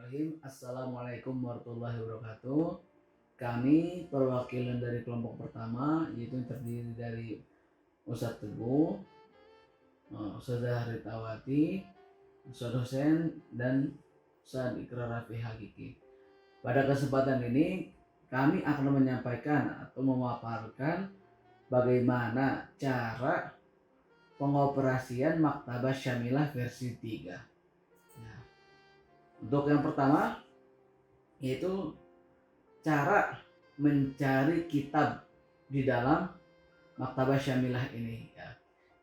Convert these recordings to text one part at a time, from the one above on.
Bismillahirrahmanirrahim. Assalamualaikum warahmatullahi wabarakatuh. Kami perwakilan dari kelompok pertama, yaitu terdiri dari Ustadz Teguh, Ustazah Ritawati, Ustadz Hussein, dan Ustadz Ikrar Rafi Hakiki. Pada kesempatan ini kami akan menyampaikan atau memaparkan bagaimana cara pengoperasian Maktabah Syamilah versi 3. Untuk yang pertama yaitu cara mencari kitab di dalam Maktabah Syamilah ini ya.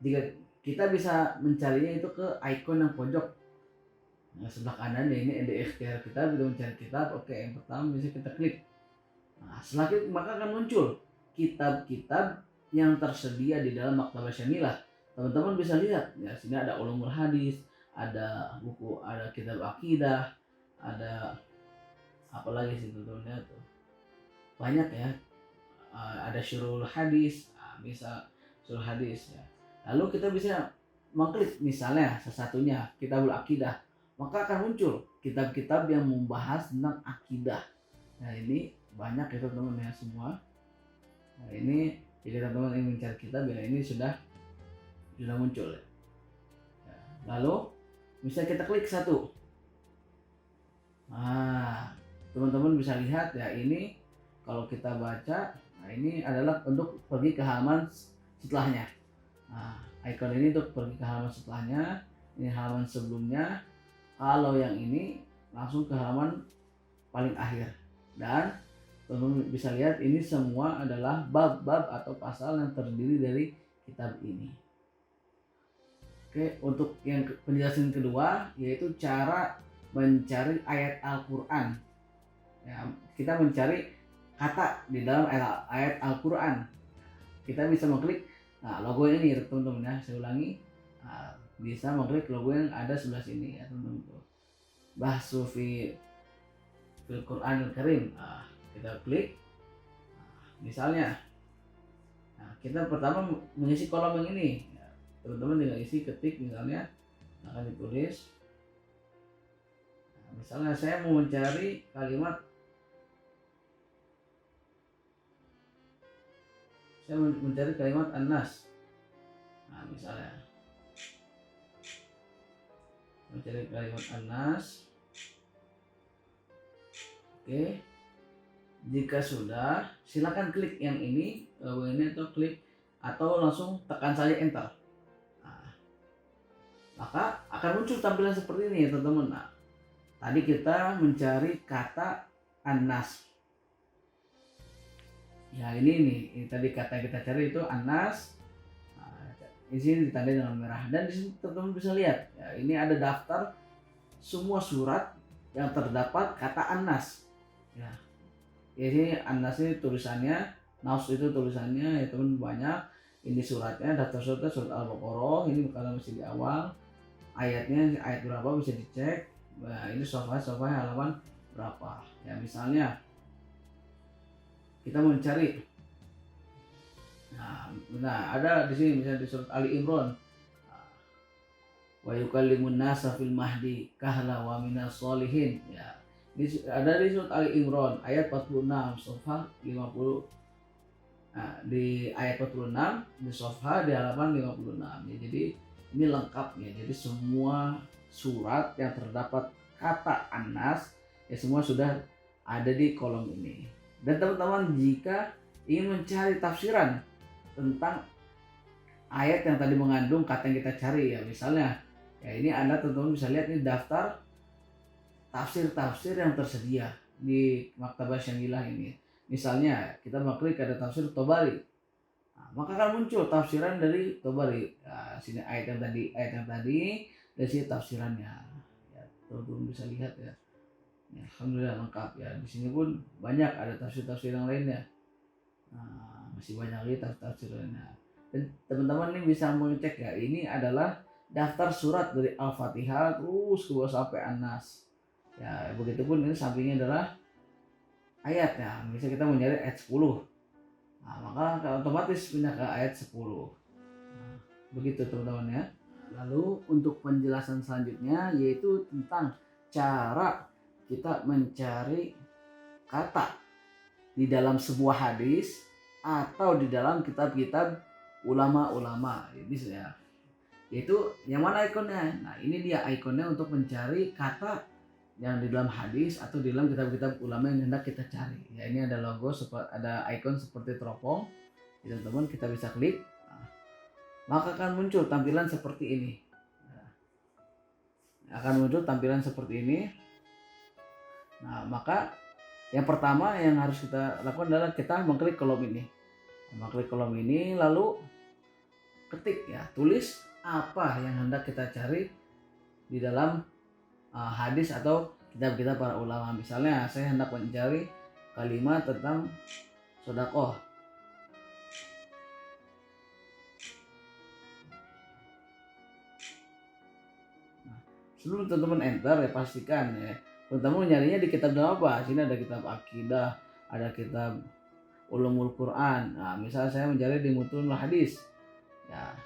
Jika kita bisa mencarinya itu ke ikon yang pojok sebelah kanan ya, ini di ikhtiar kita bisa mencari kitab. Oke, yang pertama bisa kita klik. Nah, setelah klik maka akan muncul kitab-kitab yang tersedia di dalam Maktabah Syamilah. Teman-teman bisa lihat ya, sini ada ulumul hadis, ada buku, ada kitab akidah, ada apa lagi sih tentunya tuh banyak ya. Ada syurul hadis, bisa syurul hadis ya. Lalu kita bisa mengklik misalnya sesatunya kitabul akidah, maka akan muncul kitab-kitab yang membahas tentang akidah. Nah ini banyak ya teman-teman ya semua. Nah ini jika teman-teman ingin mencari kitab ya ini sudah muncul ya. Lalu bisa kita klik satu. Nah, teman-teman bisa lihat ya, ini kalau kita baca, nah ini adalah untuk pergi ke halaman setelahnya. Nah, icon ini untuk pergi ke halaman setelahnya, ini halaman sebelumnya. Kalau yang ini langsung ke halaman paling akhir. Dan teman-teman bisa lihat ini semua adalah bab-bab atau pasal yang terdiri dari kitab ini. Oke, untuk yang penjelasan kedua yaitu cara mencari ayat Al-Quran ya, kita mencari kata di dalam ayat Al-Quran. Kita bisa mengklik logo ini ya teman-teman ya, saya ulangi, bisa mengklik logo yang ada sebelah sini ya teman-teman. Bahsu fil Quranil Karim, kita klik. Misalnya kita pertama mengisi kolom yang ini ya, teman-teman tinggal isi, ketik misalnya, akan ditulis. Misalnya saya mau mencari kalimat, saya mencari kalimat An-Nas. Nah misalnya mencari kalimat An-Nas. Oke, jika sudah silakan klik yang ini atau klik atau langsung tekan saja enter. Nah, maka akan muncul tampilan seperti ini ya teman-teman. Nah, tadi kita mencari kata An-Nas. Ya ini tadi kata yang kita cari itu An-Nas. Nah, di sini ditandai dengan merah dan di sini teman-teman bisa lihat ya, ini ada daftar semua surat yang terdapat kata An-Nas. Ya. Ini An-Nas ini tulisannya, Nas itu tulisannya ya teman, banyak. Ini suratnya, daftar suratnya surat Al-Baqarah, ini karena masih di awal. Ayatnya ayat berapa bisa dicek. Nah, ini sofa halaman berapa ya, misalnya kita mencari nah ada di sini misalnya di surat Ali Imran, wa yukallimun nasa fil mahdi kahla wa minas solihin ya. Ini ada di surat Ali Imran ayat 46 sofa 50. Nah, di ayat 46 di sofa di halaman 56 ya, jadi ini lengkapnya. Jadi semua surat yang terdapat kata An-Nas ya semua sudah ada di kolom ini. Dan teman-teman jika ingin mencari tafsiran tentang ayat yang tadi mengandung kata yang kita cari ya, misalnya ya ini Anda teman-teman bisa lihat ini daftar tafsir-tafsir yang tersedia di Maktabah Syamilah ini. Misalnya kita mengklik ada tafsir Tobari, maka akan muncul tafsiran dari Tobari. Nah, sini ayat yang tadi dan sini tafsirannya ya, teman-teman bisa lihat ya. Alhamdulillah lengkap ya. Di sini pun banyak ada tafsir-tafsir yang lainnya. Nah, masih banyak lagi tafsir lainnya. Dan teman-teman ini bisa mengecek ya, ini adalah daftar surat dari Al-Fatihah terus ke bawah sampai An-Nas. Ya, begitupun ini sampingnya adalah ayat ya. Misalnya kita mencari ayat 10. Nah, maka otomatis pindah ke ayat 10. Nah, begitu teman-teman ya. Lalu untuk penjelasan selanjutnya yaitu tentang cara kita mencari kata di dalam sebuah hadis atau di dalam kitab-kitab ulama-ulama. Ini ya, itu yang mana ikonnya? Nah, ini dia ikonnya untuk mencari kata yang di dalam hadis atau di dalam kitab-kitab ulama yang hendak kita cari. Ya, ini ada logo, ada ikon seperti teropong. Teman-teman kita bisa klik, nah, maka akan muncul tampilan seperti ini. Nah, akan muncul tampilan seperti ini. Nah, maka yang pertama yang harus kita lakukan adalah kita mengklik kolom ini. Mengklik kolom ini lalu ketik ya, tulis apa yang hendak kita cari di dalam hadis atau kitab-kitab para ulama. Misalnya saya hendak mencari kalimat tentang sedekah. Nah, sebelum teman-teman enter ya pastikan ya teman-teman nyarinya di kitab apa. Sini ada kitab akidah, ada kitab ulumul Quran. Nah, misalnya saya mencari di mutun hadis. Ya,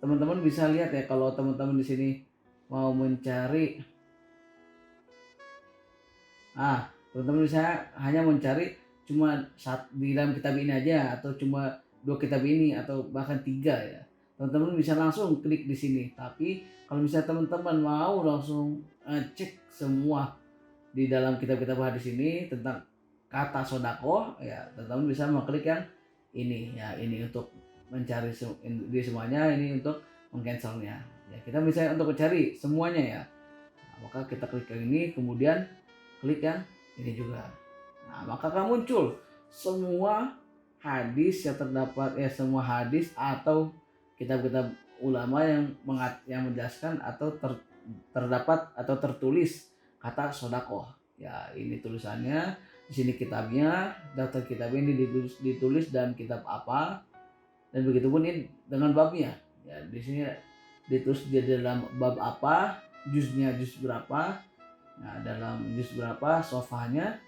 teman-teman bisa lihat ya kalau teman-teman di sini mau mencari, teman-teman bisa hanya mencari cuma di dalam kitab ini aja atau cuma 2 kitab ini atau bahkan 3 ya. Teman-teman bisa langsung klik di sini. Tapi kalau misalnya teman-teman mau langsung cek semua di dalam kitab-kitab hadis ini tentang kata sodakoh ya, teman-teman bisa mengklik yang ini ya, ini untuk mencari di semuanya, ini untuk mengcancelnya ya. Kita bisa untuk mencari semuanya ya. Nah, maka kita klik yang ini, kemudian klik yang ini juga. Nah, maka akan muncul semua hadis yang terdapat ya, semua hadis atau kitab-kitab ulama yang menjelaskan atau terdapat atau tertulis kata sodakoh. Ya, ini tulisannya, di sini kitabnya, daftar kitabnya ini ditulis dan kitab apa, dan begitu pun ini dengan babnya. Ya, di sini ditulis di dalam bab apa, juznya juz berapa. Nah, dalam juz berapa, sofahnya,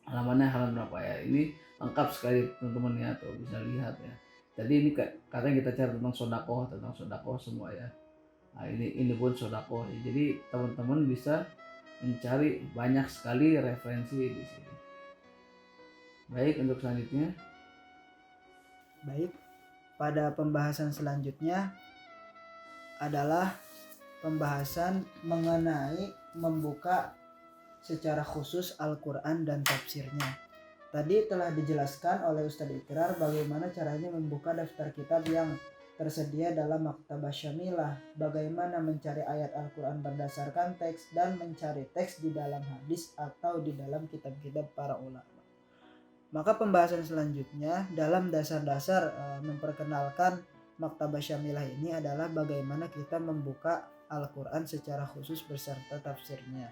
halamannya halaman berapa ya. Ini lengkap sekali teman-teman ya, tuh bisa lihat ya. Jadi ini katanya kita cari tentang sodakoh semua ya. Nah, ini pun sodakoh. Jadi teman-teman bisa mencari banyak sekali referensi di sini. Baik, untuk selanjutnya. Baik, pada pembahasan selanjutnya adalah pembahasan mengenai membuka secara khusus Al-Quran dan tafsirnya. Tadi telah dijelaskan oleh Ustadz Ikrar bagaimana caranya membuka daftar kitab yang tersedia dalam Maktabah Syamilah, bagaimana mencari ayat Al-Quran berdasarkan teks dan mencari teks di dalam hadis atau di dalam kitab-kitab para ulama. Maka pembahasan selanjutnya dalam dasar-dasar memperkenalkan Maktabah Syamilah ini adalah bagaimana kita membuka Al-Quran secara khusus beserta tafsirnya.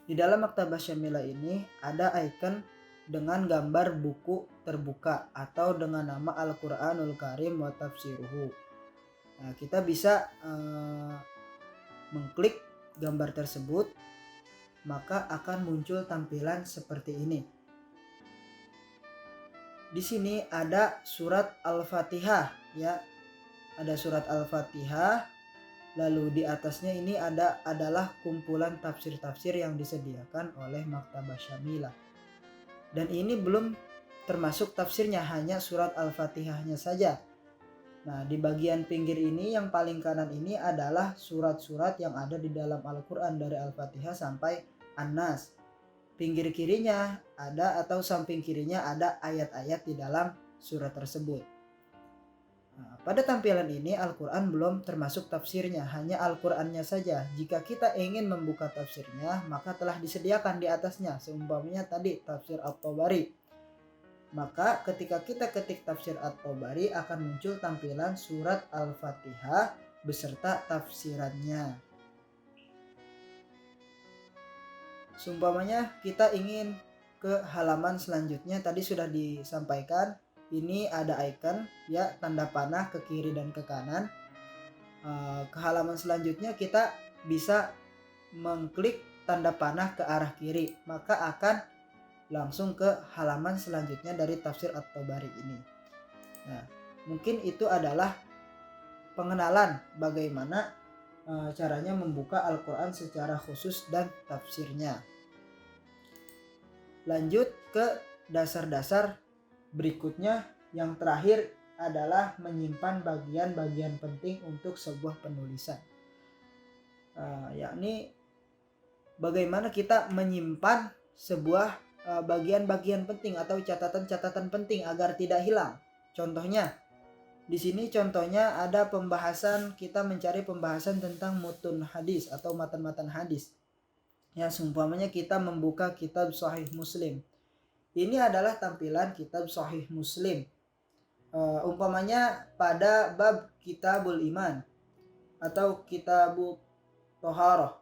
Di dalam Maktabah Syamilah ini ada icon dengan gambar buku terbuka atau dengan nama Al-Quranul Karim wa Tafsiruhu. Nah, kita bisa mengklik gambar tersebut, maka akan muncul tampilan seperti ini. Di sini ada surat Al-Fatihah ya. Ada surat Al-Fatihah. Lalu di atasnya ini adalah kumpulan tafsir-tafsir yang disediakan oleh Maktabah Syamilah. Dan ini belum termasuk tafsirnya, hanya surat Al-Fatihahnya saja. Nah, di bagian pinggir ini yang paling kanan ini adalah surat-surat yang ada di dalam Al-Quran dari Al-Fatihah sampai An-Nas. Pinggir kirinya ada atau samping kirinya ada ayat-ayat di dalam surat tersebut. Nah, pada tampilan ini Al-Quran belum termasuk tafsirnya, hanya Al-Qurannya saja. Jika kita ingin membuka tafsirnya, maka telah disediakan di atasnya. Seumpamanya tadi tafsir At-Tabari. Maka ketika kita ketik tafsir At-Tabari akan muncul tampilan surat Al-Fatihah beserta tafsirannya. Seumpamanya kita ingin ke halaman selanjutnya, tadi sudah disampaikan. Ini ada icon ya, tanda panah ke kiri dan ke kanan. Ke halaman selanjutnya kita bisa mengklik tanda panah ke arah kiri, maka akan langsung ke halaman selanjutnya dari tafsir At-Tabari ini. Nah, mungkin itu adalah pengenalan bagaimana caranya membuka Al-Quran secara khusus dan tafsirnya. Lanjut ke dasar-dasar berikutnya. Yang terakhir adalah menyimpan bagian-bagian penting untuk sebuah penulisan, yakni bagaimana kita menyimpan sebuah bagian-bagian penting atau catatan-catatan penting agar tidak hilang. Contohnya di sini contohnya ada pembahasan, kita mencari pembahasan tentang mutun hadis atau matan-matan hadis. Ya, seumpamanya kita membuka kitab Sahih Muslim. Ini adalah tampilan kitab Sahih Muslim. Umpamanya pada bab Kitabul Iman atau Kitabul Toharoh.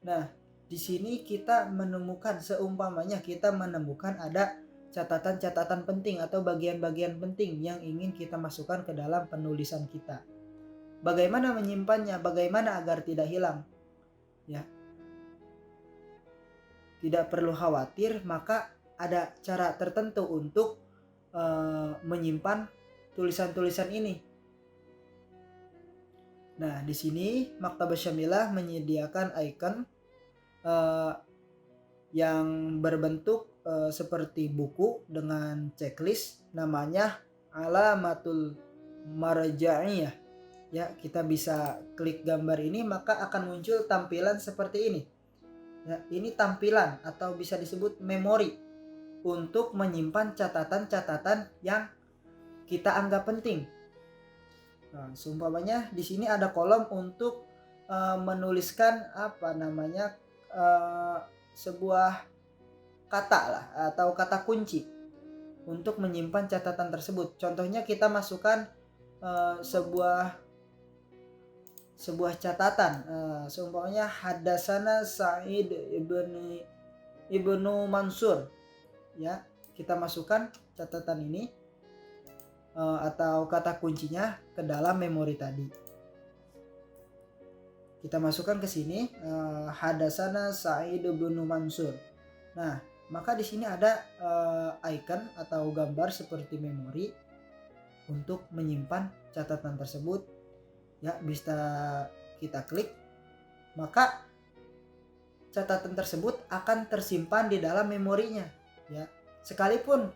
Nah, di sini kita menemukan, seumpamanya kita menemukan ada catatan-catatan penting atau bagian-bagian penting yang ingin kita masukkan ke dalam penulisan kita. Bagaimana menyimpannya? Bagaimana agar tidak hilang? Ya, tidak perlu khawatir, maka ada cara tertentu untuk menyimpan tulisan-tulisan ini. Nah, di sini Maktabah Syamilah menyediakan icon yang berbentuk seperti buku dengan checklist, namanya Alamatul Marja'iyah. Ya, kita bisa klik gambar ini maka akan muncul tampilan seperti ini. Ya, ini tampilan atau bisa disebut memori untuk menyimpan catatan-catatan yang kita anggap penting. Nah, seumpamanya di sini ada kolom untuk menuliskan sebuah kata lah atau kata kunci untuk menyimpan catatan tersebut. Contohnya kita masukkan sebuah catatan, seumpamanya hadasana Sa'id ibnu Mansur. Ya, kita masukkan catatan ini atau kata kuncinya ke dalam memori tadi. Kita masukkan ke sini hadasana Sa'id bin Mansur. Nah, maka di sini ada icon atau gambar seperti memori untuk menyimpan catatan tersebut. Ya, bisa kita klik, maka catatan tersebut akan tersimpan di dalam memorinya. Ya, sekalipun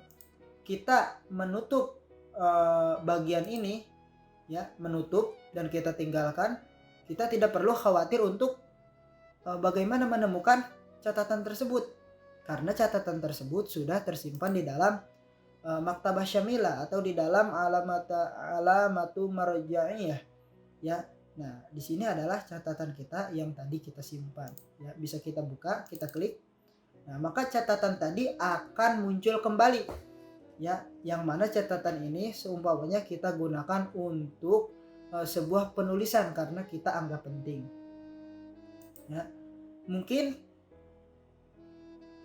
kita menutup bagian ini, ya, menutup dan kita tinggalkan, kita tidak perlu khawatir untuk bagaimana menemukan catatan tersebut, karena catatan tersebut sudah tersimpan di dalam Maktabah Syamilah atau di dalam Alamatu Marja'iyah. Ya, nah di sini adalah catatan kita yang tadi kita simpan. Ya, bisa kita buka, kita klik. Nah, maka catatan tadi akan muncul kembali. Ya, yang mana catatan ini seumpamanya kita gunakan untuk sebuah penulisan karena kita anggap penting. Ya, mungkin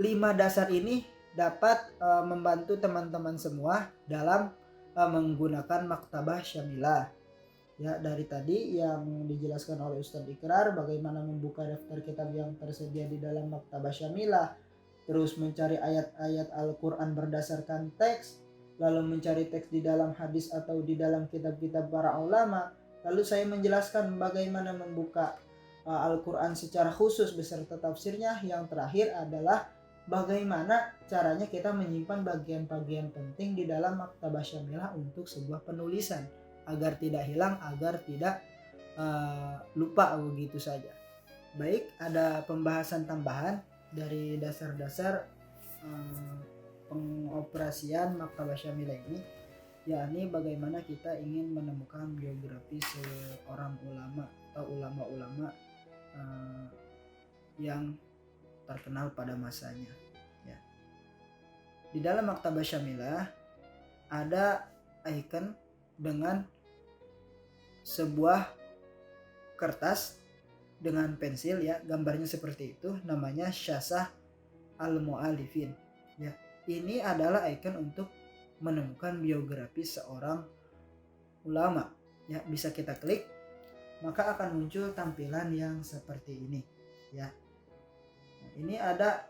5 dasar ini dapat membantu teman-teman semua dalam menggunakan Maktabah Syamilah. Ya, dari tadi yang dijelaskan oleh Ustadz Ikrar, bagaimana membuka daftar kitab yang tersedia di dalam Maktabah Syamilah, terus mencari ayat-ayat Al-Quran berdasarkan teks, lalu mencari teks di dalam hadis atau di dalam kitab-kitab para ulama. Lalu saya menjelaskan bagaimana membuka Al-Quran secara khusus beserta tafsirnya. Yang terakhir adalah bagaimana caranya kita menyimpan bagian-bagian penting di dalam Maktabah Syamilah untuk sebuah penulisan, agar tidak hilang, agar tidak lupa begitu saja. Baik, ada pembahasan tambahan dari dasar-dasar pengoperasian Maktabah Syamilah ini, yakni bagaimana kita ingin menemukan biografi seorang ulama atau ulama-ulama yang terkenal pada masanya. Ya. Di dalam Maktabah Syamilah ada icon dengan sebuah kertas dengan pensil, ya, gambarnya seperti itu, namanya Syasah Al-Mu'alifin. Ya, ini adalah icon untuk menemukan biografi seorang ulama. Ya, bisa kita klik, maka akan muncul tampilan yang seperti ini. Ya, ini ada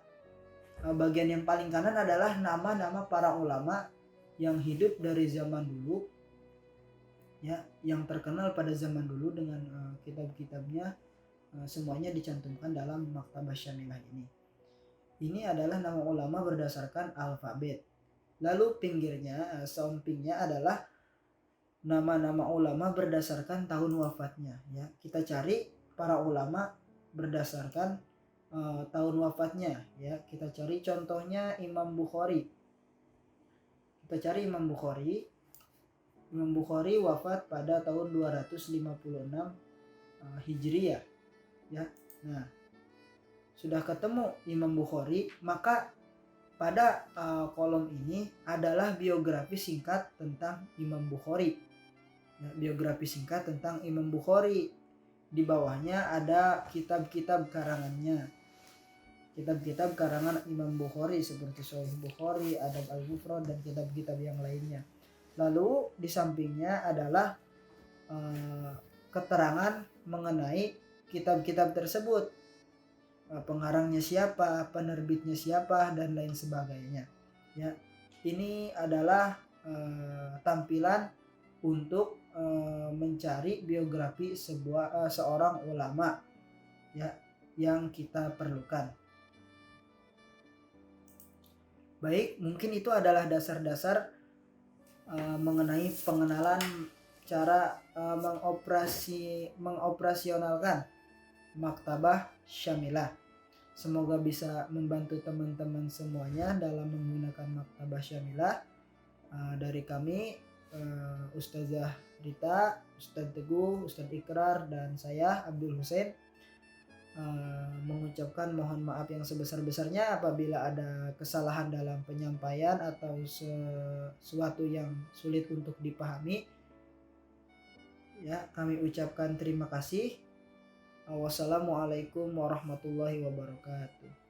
bagian yang paling kanan adalah nama-nama para ulama yang hidup dari zaman dulu, ya, yang terkenal pada zaman dulu dengan kitab-kitabnya, semuanya dicantumkan dalam Maktabah Syamilah ini. Ini adalah nama ulama berdasarkan alfabet. Lalu pinggirnya, sampingnya adalah nama-nama ulama berdasarkan tahun wafatnya, ya. Kita cari para ulama berdasarkan tahun wafatnya, ya. Kita cari contohnya Imam Bukhari. Kita cari Imam Bukhari. Imam Bukhari wafat pada tahun 256 Hijriah, ya. Nah, sudah ketemu Imam Bukhari, maka pada kolom ini adalah biografi singkat tentang Imam Bukhari. Ya, biografi singkat tentang Imam Bukhari. Di bawahnya ada kitab-kitab karangannya. Kitab-kitab karangan Imam Bukhari seperti Sahih Bukhari, Adab Al-Mufrad, dan kitab-kitab yang lainnya. Lalu di sampingnya adalah keterangan mengenai kitab-kitab tersebut. Pengarangnya siapa, penerbitnya siapa, dan lain sebagainya. Ya, ini adalah tampilan untuk mencari biografi seorang ulama, ya, yang kita perlukan. Baik, mungkin itu adalah dasar-dasar mengenai pengenalan cara mengoperasionalkan Maktabah Syamilah. Semoga bisa membantu teman-teman semuanya dalam menggunakan Maktabah Syamilah. Dari kami, Ustazah Rita, Ustadz Teguh, Ustadz Ikrar, dan saya Abdul Hussein, mengucapkan mohon maaf yang sebesar-besarnya apabila ada kesalahan dalam penyampaian atau sesuatu yang sulit untuk dipahami. Ya, kami ucapkan terima kasih. Wassalamualaikum warahmatullahi wabarakatuh.